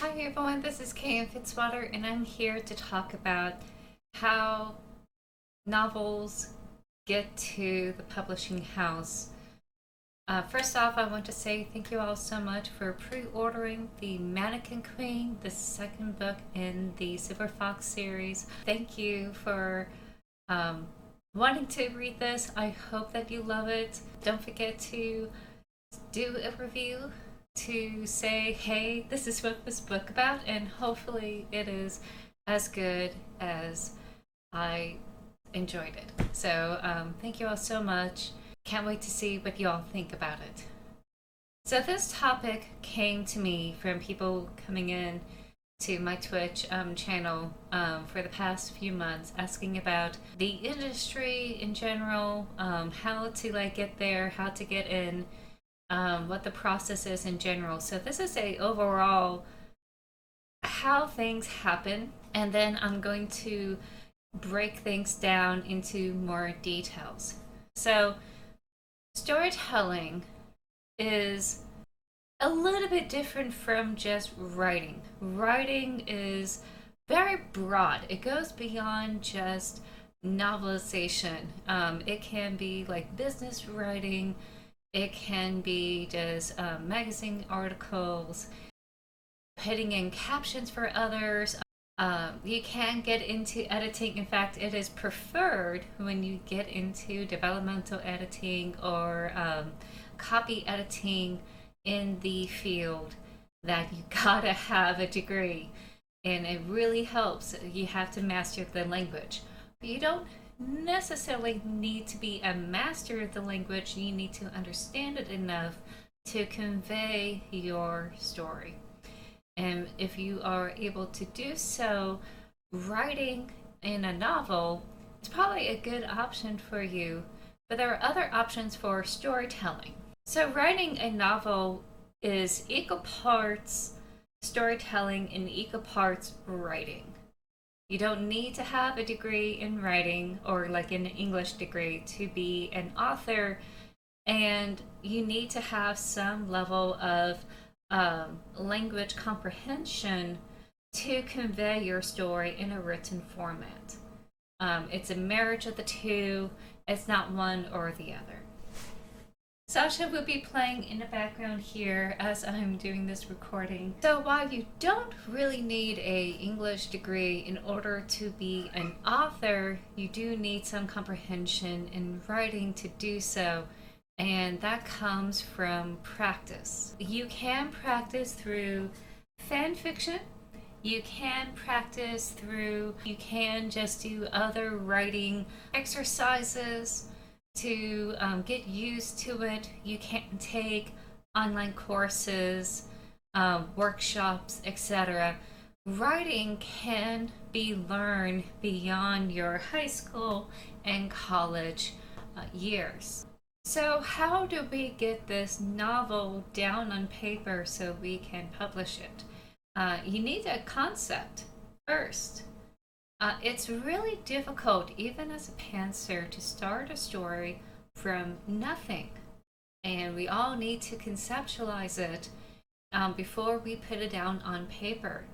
Hi everyone, this is K.N.Fitzwater, and I'm here to talk about how novels get to the publishing house. First off, I want to say thank you all so much for pre-ordering the Mannequin Queen, the second book in the Silver Fox series. Thank you for wanting to read this. I hope that you love it. Don't forget to do a review to say, hey, this is what this book about, and hopefully it is as good as I enjoyed it. So thank you all so much. Can't wait to see what you all think about it. So this topic came to me from people coming in to my Twitch channel for the past few months, asking about the industry in general, how to get there, how to get in, what the process is in general. So this is a overall how things happen, and then I'm going to break things down into more details. So storytelling is a little bit different from just writing. Writing is very broad. It goes beyond just novelization. It can be like business writing. It can be just magazine articles, putting in captions for others. You can get into editing. In fact, it is preferred when you get into developmental editing or copy editing in the field that you gotta have a degree. And it really helps. You have to master the language. But you don't necessarily need to be a master of the language. You need to understand it enough to convey your story. And if you are able to do so, writing in a novel is probably a good option for you. But there are other options for storytelling. So writing a novel is equal parts storytelling and equal parts writing. You don't need to have a degree in writing or like an English degree to be an author, and you need to have some level of language comprehension to convey your story in a written format. It's a marriage of the two, it's not one or the other. Sasha will be playing in the background here as I'm doing this recording. So while you don't really need a English degree in order to be an author, you do need some comprehension in writing to do so, and that comes from practice. You can practice through fan fiction. You can practice through, you can just do other writing exercises to get used to it. You can take online courses, workshops, etc. Writing can be learned beyond your high school and college years. So how do we get this novel down on paper so we can publish it? You need a concept first. It's really difficult, even as a pantser, to start a story from nothing. And we all need to conceptualize it before we put it down on paper.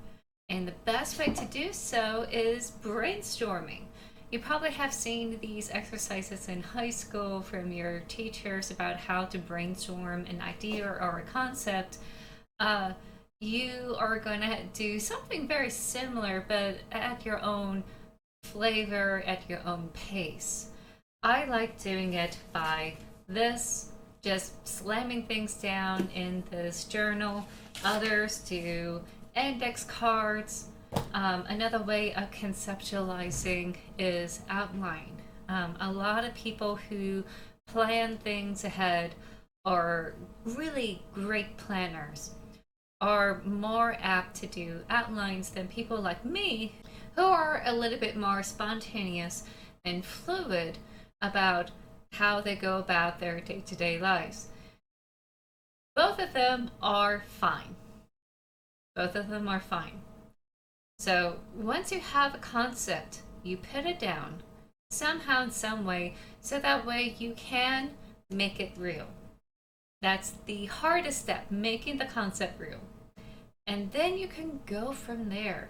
And the best way to do so is brainstorming. You probably have seen these exercises in high school from your teachers about how to brainstorm an idea or a concept. You are going to do something very similar, but at your own flavor, at your own pace. I like doing it by this, just slamming things down in this journal. Others do index cards. Another way of conceptualizing is outline. A lot of people who plan things ahead are really great planners, are more apt to do outlines than people like me who are a little bit more spontaneous and fluid about how they go about their day-to-day lives. Both of them are fine. Both of them are fine. So once you have a concept, you put it down somehow in some way so that way you can make it real. That's the hardest step, making the concept real. and then you can go from there.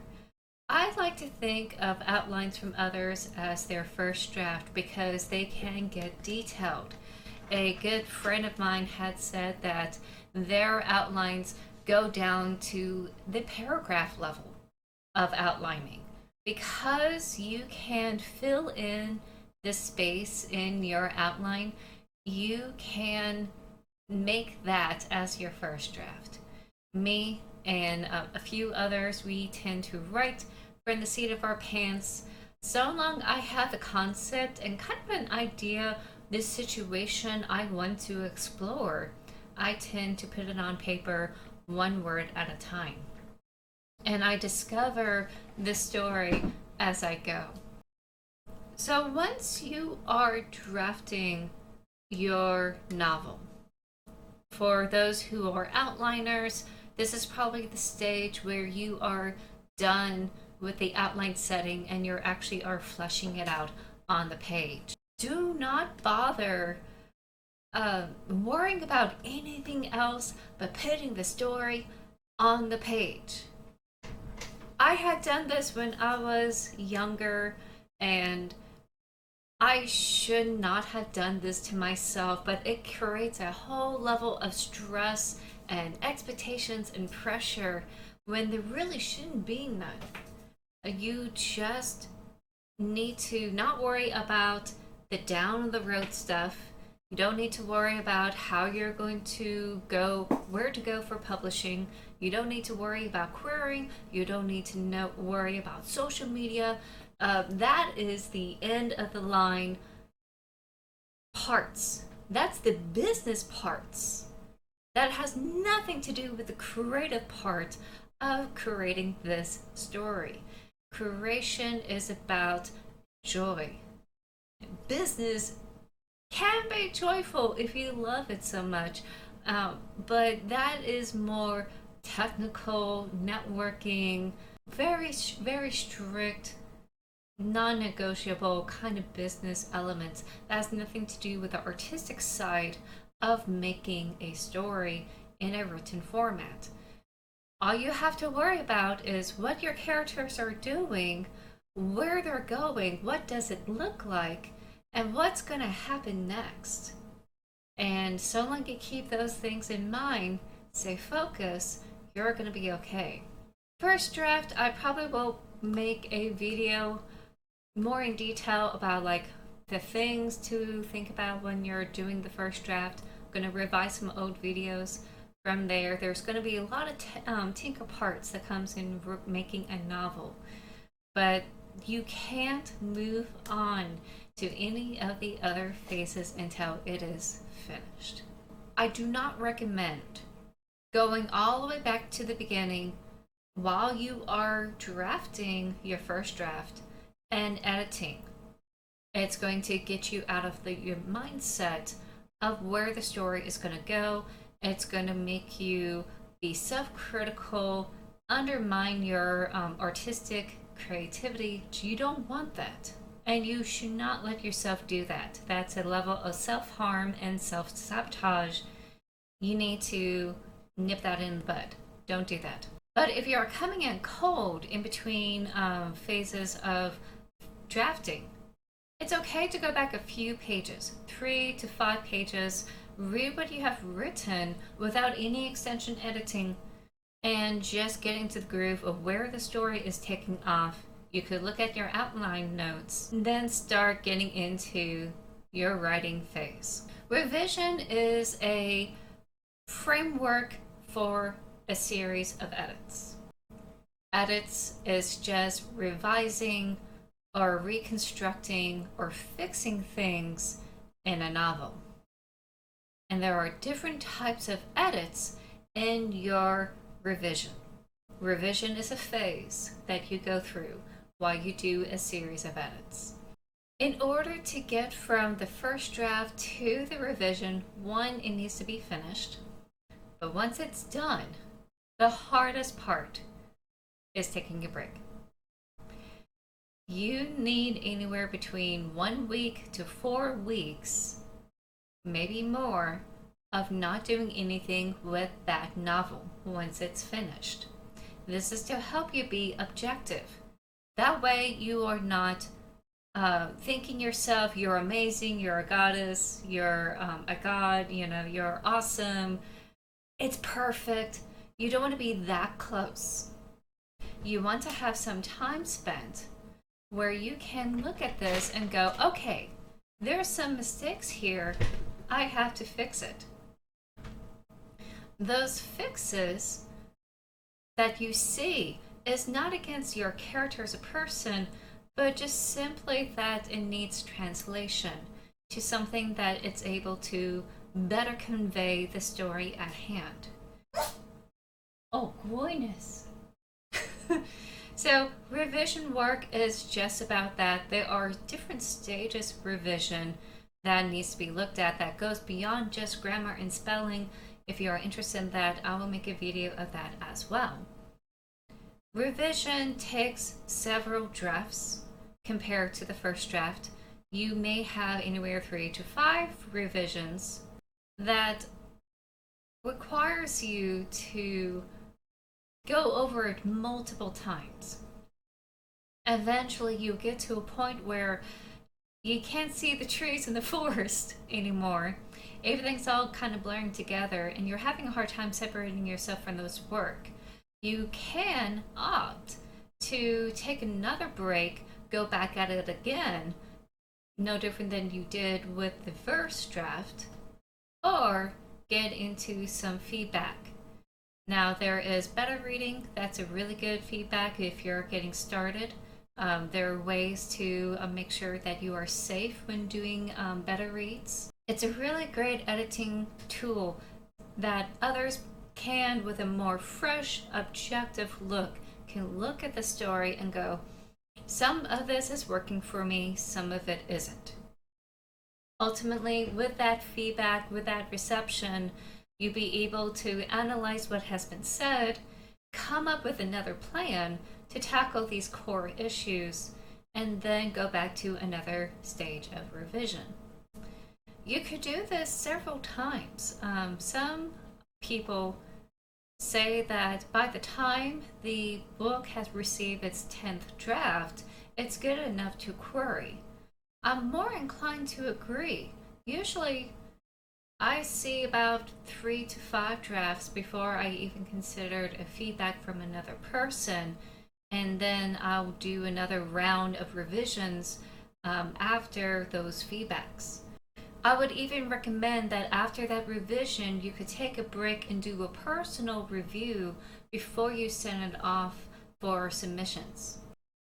I like to think of outlines from others as their first draft because they can get detailed. A good friend of mine had said that their outlines go down to the paragraph level of outlining because you can fill in the space in your outline. You can make that as your first draft. Me and a few others, we tend to write from the seat of our pants. So long I have a concept and kind of an idea, this situation I want to explore, I tend to put it on paper one word at a time. And I discover the story as I go. So once you are drafting your novel, for those who are outliners, this is probably the stage where you are done with the outline setting and you actually are fleshing it out on the page. Do not bother worrying about anything else but putting the story on the page. I had done this when I was younger, and I should not have done this to myself, but it creates a whole level of stress and expectations and pressure when there really shouldn't be none. You just need to not worry about the down the road stuff. You don't need to worry about how you're going to go, where to go for publishing. You don't need to worry about querying. You don't need to worry about social media. That is the end of the line parts. That's the business parts. That has nothing to do with the creative part of creating this story. Creation is about joy. Business can be joyful if you love it so much, but that is more technical, networking, very, very strict, non-negotiable kind of business elements. That has nothing to do with the artistic side of making a story in a written format. All you have to worry about is what your characters are doing, where they're going, what does it look like, and what's going to happen next. And so long you keep those things in mind, stay focused, you're going to be okay. First draft, I probably will make a video more in detail about like the things to think about when you're doing the first draft. I'm going to revise some old videos. From there, there's going to be a lot of tinker parts that comes in making a novel, but you can't move on to any of the other phases until it is finished. I do not recommend going all the way back to the beginning while you are drafting your first draft and editing. It's going to get you out of your mindset of where the story is going to go. It's going to make you be self-critical, undermine your artistic creativity. You don't want that. And you should not let yourself do that. That's a level of self-harm and self-sabotage. You need to nip that in the bud. Don't do that. But if you're coming in cold in between phases of drafting, it's okay to go back a few pages, 3 to 5 pages, read what you have written without any extension editing, and just get into the groove of where the story is taking off. You could look at your outline notes, and then start getting into your writing phase. Revision is a framework for a series of edits. Edits is just revising or reconstructing or fixing things in a novel. And there are different types of edits in your revision. Revision is a phase that you go through while you do a series of edits. In order to get from the first draft to the revision, one, it needs to be finished. But once it's done, the hardest part is taking a break. You need anywhere between 1 week to 4 weeks, maybe more, of not doing anything with that novel once it's finished. This is to help you be objective. That way, you are not thinking yourself you're amazing, you're a goddess, you're a god, you're awesome, it's perfect. You don't want to be that close. You want to have some time spent where you can look at this and go, okay, there's some mistakes here. I have to fix it. Those fixes that you see is not against your character as a person, but just simply that it needs translation to something that it's able to better convey the story at hand. Oh, goodness. So, revision work is just about that. There are different stages of revision that needs to be looked at that goes beyond just grammar and spelling. If you are interested in that, I will make a video of that as well. Revision takes several drafts compared to the first draft. You may have anywhere 3 to 5 revisions that requires you to go over it multiple times. Eventually, you get to a point where you can't see the trees in the forest anymore. Everything's all kind of blurring together, and you're having a hard time separating yourself from those work. You can opt to take another break, go back at it again, no different than you did with the first draft, or get into some feedback. Now, there is beta reading. That's a really good feedback if you're getting started. There are ways to make sure that you are safe when doing beta reads. It's a really great editing tool that others can, with a more fresh, objective look, can look at the story and go, some of this is working for me, some of it isn't. Ultimately, with that feedback, with that reception, you'll be able to analyze what has been said, come up with another plan to tackle these core issues, and then go back to another stage of revision. You could do this several times. Some people say that by the time the book has received its 10th draft, it's good enough to query. I'm more inclined to agree. Usually, I see about 3 to 5 drafts before I even considered a feedback from another person, and then I'll do another round of revisions after those feedbacks. I would even recommend that after that revision, you could take a break and do a personal review before you send it off for submissions.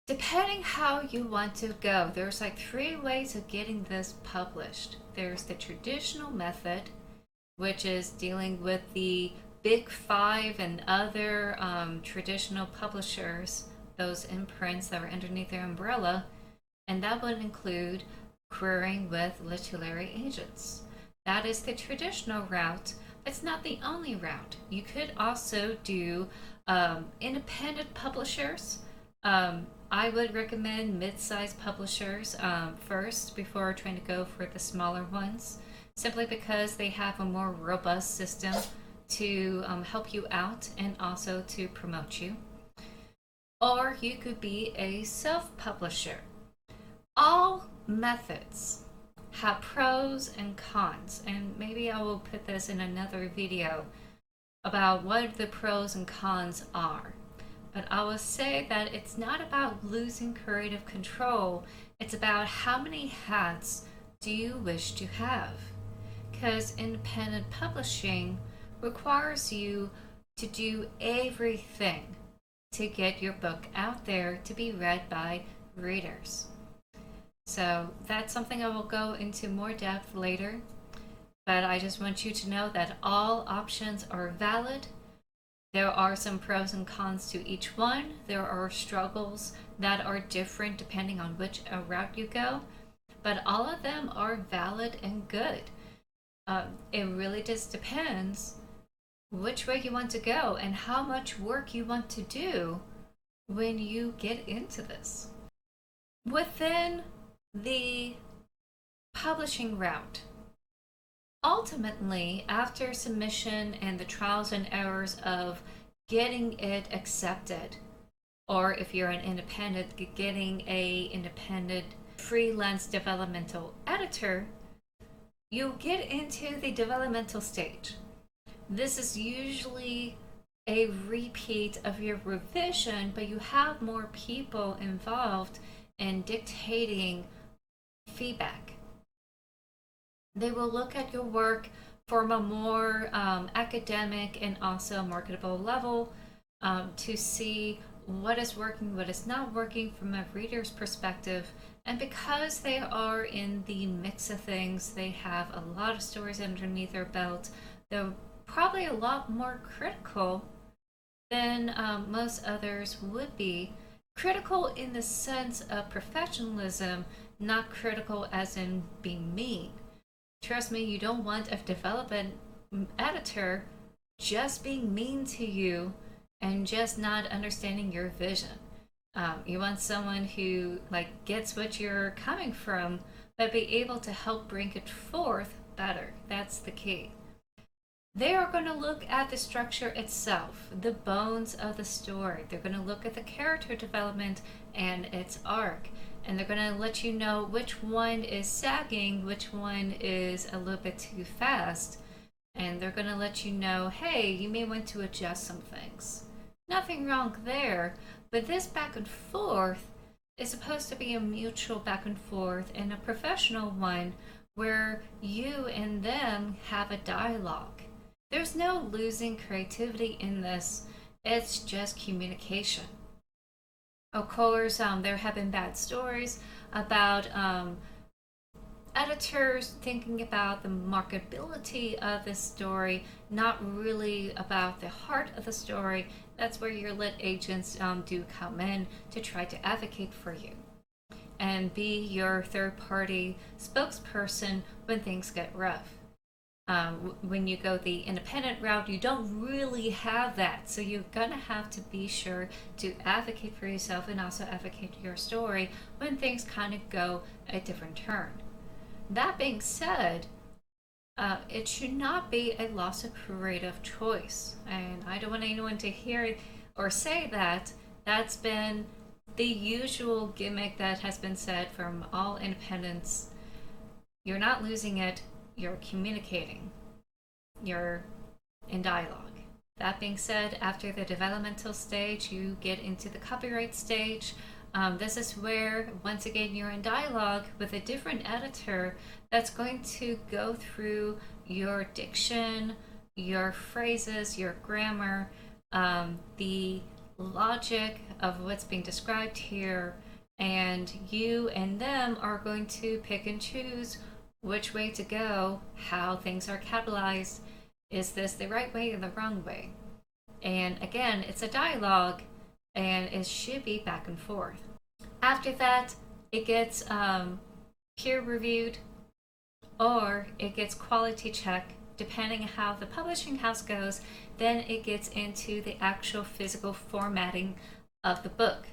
Depending how you want to go, there's like 3 ways of getting this published. There's the traditional method, which is dealing with the Big 5 and other traditional publishers, those imprints that are underneath their umbrella, and that would include querying with literary agents. That is the traditional route. It's not the only route. You could also do independent publishers. I would recommend mid-sized publishers first before trying to go for the smaller ones, simply because they have a more robust system to help you out and also to promote you. Or you could be a self-publisher. All methods have pros and cons, and maybe I will put this in another video about what the pros and cons are. But I will say that it's not about losing creative control, it's about how many hats do you wish to have. Because independent publishing requires you to do everything to get your book out there to be read by readers. So that's something I will go into more depth later, but I just want you to know that all options are valid. There are some pros and cons to each one. There are struggles that are different depending on which route you go, but all of them are valid and good. It really just depends which way you want to go and how much work you want to do when you get into this. Within the publishing route, ultimately, after submission and the trials and errors of getting it accepted. Or if you're an independent, getting a independent freelance developmental editor, you get into the developmental stage. This is usually a repeat of your revision, but you have more people involved in dictating feedback. They will look at your work from a more academic and also marketable level to see what is working, what is not working from a reader's perspective. And because they are in the mix of things, they have a lot of stories underneath their belt. They're probably a lot more critical than most others would be. Critical in the sense of professionalism, not critical as in being mean. Trust me, you don't want a development editor just being mean to you and just not understanding your vision. You want someone who gets what you're coming from, but be able to help bring it forth better. That's the key. They are going to look at the structure itself, the bones of the story. They're going to look at the character development and its arc. And they're going to let you know which one is sagging, which one is a little bit too fast. And they're going to let you know, hey, you may want to adjust some things. Nothing wrong there, but this back and forth is supposed to be a mutual back and forth and a professional one where you and them have a dialogue. There's no losing creativity in this. It's just communication. Of course, there have been bad stories about editors thinking about the marketability of this story, not really about the heart of the story. That's where your lit agents do come in to try to advocate for you and be your third-party spokesperson when things get rough. When you go the independent route, you don't really have that. So you're going to have to be sure to advocate for yourself and also advocate your story when things kind of go a different turn. That being said, it should not be a loss of creative choice. And I don't want anyone to hear or say that. That's been the usual gimmick that has been said from all independents. You're not losing it. You're communicating, you're in dialogue. That being said, after the developmental stage, you get into the copyright stage. This is where, once again, you're in dialogue with a different editor that's going to go through your diction, your phrases, your grammar, the logic of what's being described here, and you and them are going to pick and choose which way to go, how things are capitalized. Is this the right way or the wrong way? And again, it's a dialogue and it should be back and forth. After that, it gets peer reviewed or it gets quality check, depending on how the publishing house goes. Then it gets into the actual physical formatting of the book.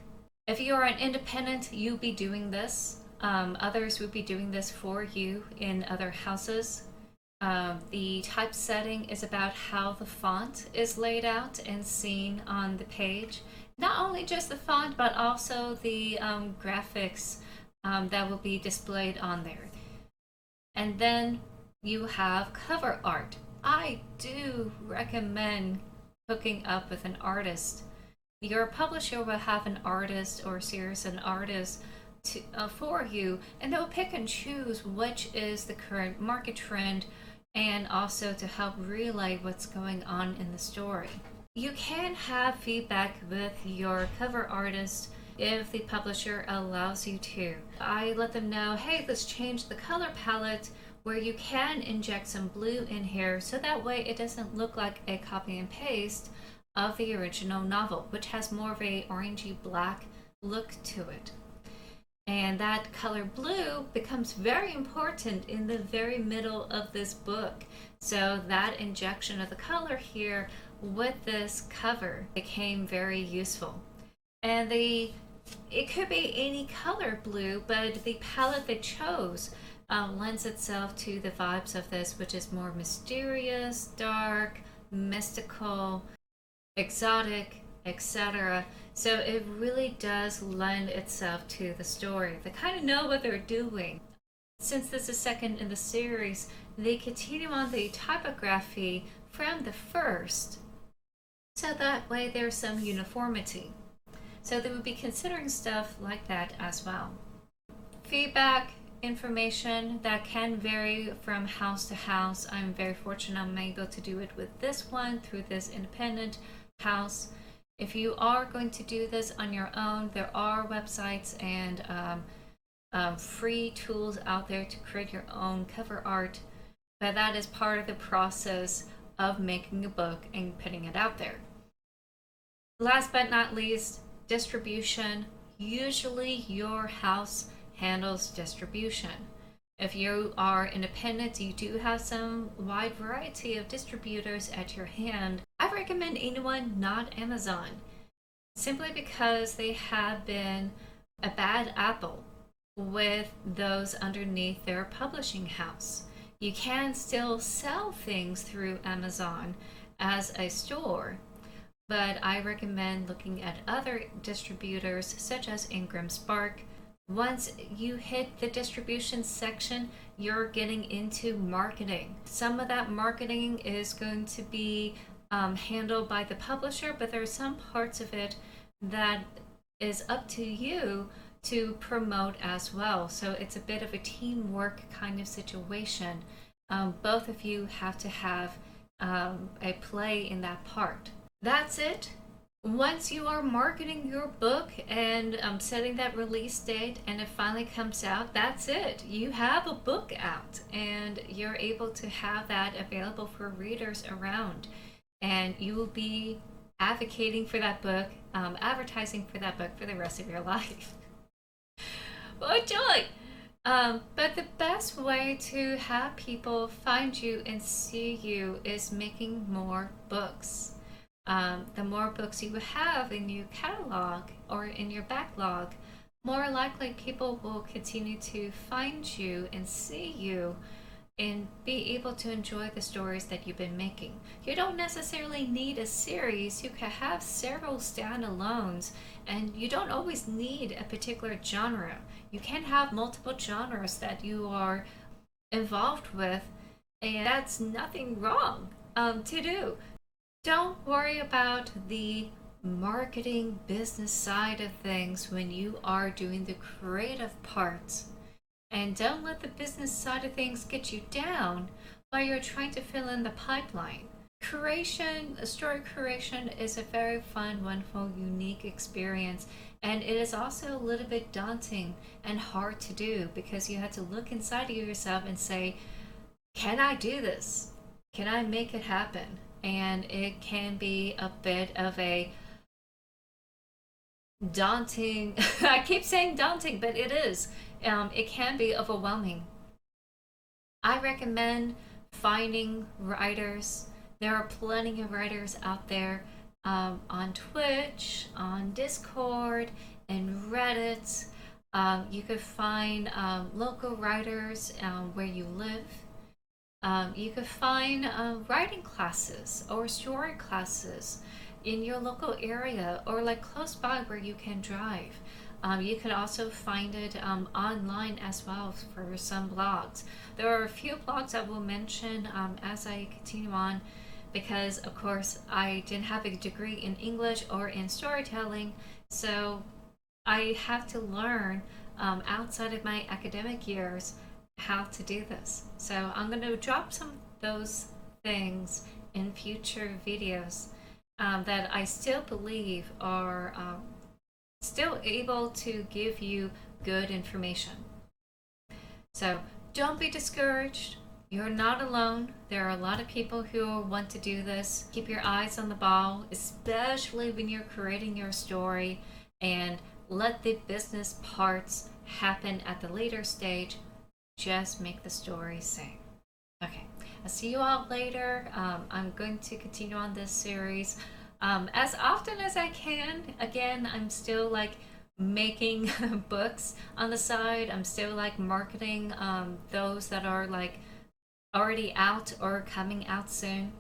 If you are an independent, you'll be doing this. Others would be doing this for you in other houses. The typesetting is about how the font is laid out and seen on the page. Not only just the font, but also the graphics that will be displayed on there. And then you have cover art. I do recommend hooking up with an artist. Your publisher will have an artist or series an artist for you, and they'll pick and choose which is the current market trend and also to help relay what's going on in the story. You can have feedback with your cover artist if the publisher allows you to. I let them know, hey, let's change the color palette where you can inject some blue in here so that way it doesn't look like a copy and paste of the original novel, which has more of a orangey black look to it. And that color blue becomes very important in the very middle of this book. So that injection of the color here with this cover became very useful. And it could be any color blue, but the palette they chose lends itself to the vibes of this, which is more mysterious, dark, mystical. exotic, etc. So it really does lend itself to the story. They kind of know what they're doing. Since this is second in the series, they continue on the typography from the first, so that way there's some uniformity. So they would be considering stuff like that as well. Feedback, information that can vary from house to house. I'm very fortunate I'm able to do it with this one through this independent house. If you are going to do this on your own, there are websites and free tools out there to create your own cover art, but that is part of the process of making a book and putting it out there. Last but not least, distribution. Usually your house handles distribution. If you are independent, you do have some wide variety of distributors at your hand. I recommend anyone not Amazon, simply because they have been a bad apple with those underneath their publishing house. You can still sell things through Amazon as a store, but I recommend looking at other distributors such as Ingram Spark. Once you hit the distribution section, you're getting into marketing. Some of that marketing is going to be handled by the publisher, but there are some parts of it that is up to you to promote as well. So it's a bit of a teamwork kind of situation. Both of you have to have a play in that part. That's it. Once you are marketing your book and setting that release date and it finally comes out, that's it. You have a book out and you're able to have that available for readers around. And you will be advocating for that book, advertising for that book for the rest of your life. What joy! But the best way to have people find you and see you is making more books. The more books you have in your catalog or in your backlog, more likely people will continue to find you and see you and be able to enjoy the stories that you've been making. You don't necessarily need a series. You can have several standalones, and you don't always need a particular genre. You can have multiple genres that you are involved with, and that's nothing wrong to do. Don't worry about the marketing business side of things when you are doing the creative parts. And don't let the business side of things get you down while you're trying to fill in the pipeline. Creation, story creation is a very fun, wonderful, unique experience. And it is also a little bit daunting and hard to do because you have to look inside of yourself and say, can I do this? Can I make it happen? And it can be a bit of a daunting, I keep saying daunting, but it is. It can be overwhelming. I recommend finding writers. There are plenty of writers out there on Twitch, on Discord, and Reddit. You could find local writers where you live. You could find writing classes or story classes in your local area or like close by where you can drive. You can also find it online as well for some blogs. There are a few blogs I will mention as I continue on because, of course, I didn't have a degree in English or in storytelling, so I have to learn outside of my academic years how to do this. So I'm going to drop some of those things in future videos that I still believe are still able to give you good information. So don't be discouraged. You're not alone. There are a lot of people who want to do this. Keep your eyes on the ball, especially when you're creating your story, and let the business parts happen at the later stage. Just make the story sing. Okay, I'll see you all later. I'm going to continue on this series as often as I can. Again, I'm still like making books on the side. I'm still like marketing those that are like already out or coming out soon.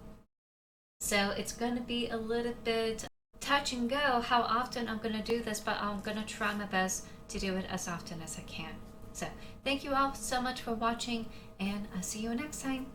So it's going to be a little bit touch and go how often I'm going to do this, but I'm going to try my best to do it as often as I can. So thank you all so much for watching, and I'll see you next time.